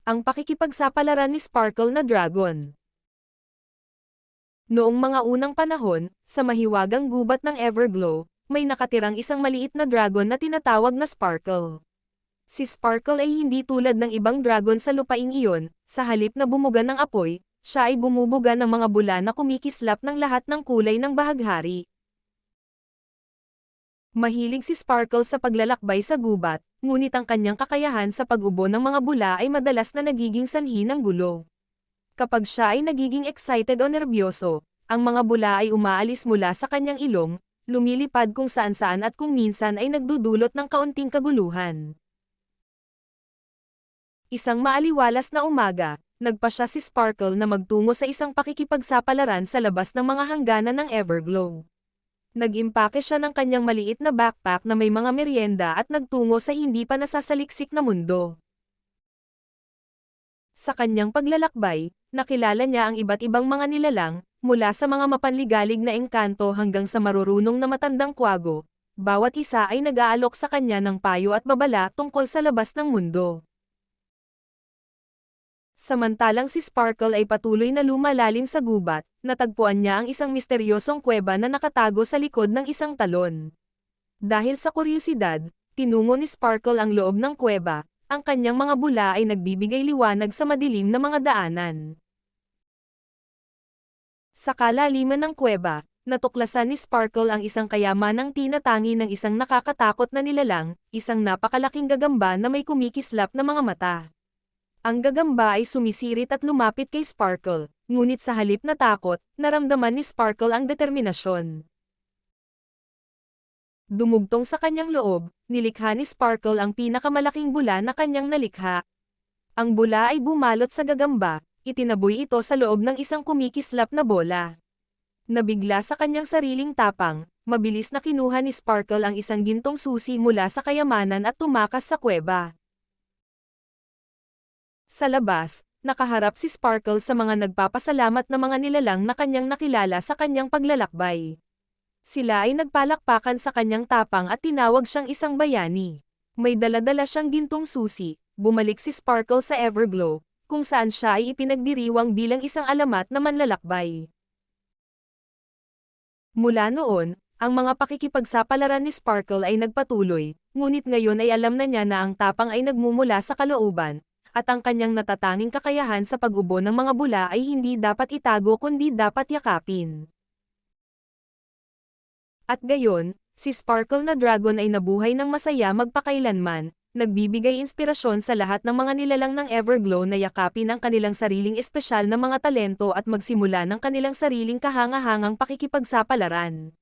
Ang pakikipagsapalaran ni Sparkle na Dragon. Noong mga unang panahon, sa mahiwagang gubat ng Everglow, may nakatirang isang maliit na dragon na tinatawag na Sparkle. Si Sparkle ay hindi tulad ng ibang dragon sa lupaing iyon, sa halip na bumuga ng apoy, siya ay bumubuga ng mga bula na kumikislap ng lahat ng kulay ng bahaghari. Mahilig si Sparkle sa paglalakbay sa gubat, ngunit ang kanyang kakayahan sa pag-ubo ng mga bula ay madalas na nagiging sanhi ng gulo. Kapag siya ay nagiging excited o nerbyoso, ang mga bula ay umaalis mula sa kanyang ilong, lumilipad kung saan-saan at kung minsan ay nagdudulot ng kaunting kaguluhan. Isang maaliwalas na umaga, nagpasya si Sparkle na magtungo sa isang pakikipagsapalaran sa labas ng mga hangganan ng Everglow. Nag-impake siya ng kanyang maliit na backpack na may mga merienda at nagtungo sa hindi pa nasasaliksik na mundo. Sa kanyang paglalakbay, nakilala niya ang iba't ibang mga nilalang, mula sa mga mapanligalig na engkanto hanggang sa marurunong na matandang kwago. Bawat isa ay nag-aalok sa kanya ng payo at babala tungkol sa labas ng mundo. Samantalang si Sparkle ay patuloy na lumalalim sa gubat, natagpuan niya ang isang misteryosong kuweba na nakatago sa likod ng isang talon. Dahil sa kuryosidad, tinungo ni Sparkle ang loob ng kuweba. Ang kanyang mga bula ay nagbibigay liwanag sa madilim na mga daanan. Sa kalaliman ng kuweba, natuklasan ni Sparkle ang isang kayamanang tinatangi ng isang nakakatakot na nilalang, isang napakalaking gagamba na may kumikislap na mga mata. Ang gagamba ay sumisirit at lumapit kay Sparkle, ngunit sa halip na takot, naramdaman ni Sparkle ang determinasyon. Dumugtong sa kanyang loob, nilikha ni Sparkle ang pinakamalaking bula na kanyang nalikha. Ang bula ay bumalot sa gagamba, itinaboy ito sa loob ng isang kumikislap na bola. Nabigla sa kanyang sariling tapang, mabilis na kinuha ni Sparkle ang isang gintong susi mula sa kayamanan at tumakas sa kuweba. Sa labas, nakaharap si Sparkle sa mga nagpapasalamat na mga nilalang na kanyang nakilala sa kanyang paglalakbay. Sila ay nagpalakpakan sa kanyang tapang at tinawag siyang isang bayani. May dala-dala siyang gintong susi, bumalik si Sparkle sa Everglow, kung saan siya ay ipinagdiriwang bilang isang alamat na manlalakbay. Mula noon, ang mga pakikipagsapalaran ni Sparkle ay nagpatuloy, ngunit ngayon ay alam na niya na ang tapang ay nagmumula sa kalooban, at ang kanyang natatanging kakayahan sa pag-ubo ng mga bula ay hindi dapat itago kundi dapat yakapin. At gayon, si Sparkle na Dragon ay nabuhay ng masaya magpakailanman, nagbibigay inspirasyon sa lahat ng mga nilalang ng Everglow na yakapin ang kanilang sariling espesyal na mga talento at magsimula ng kanilang sariling kahanga-hangang pakikipagsapalaran.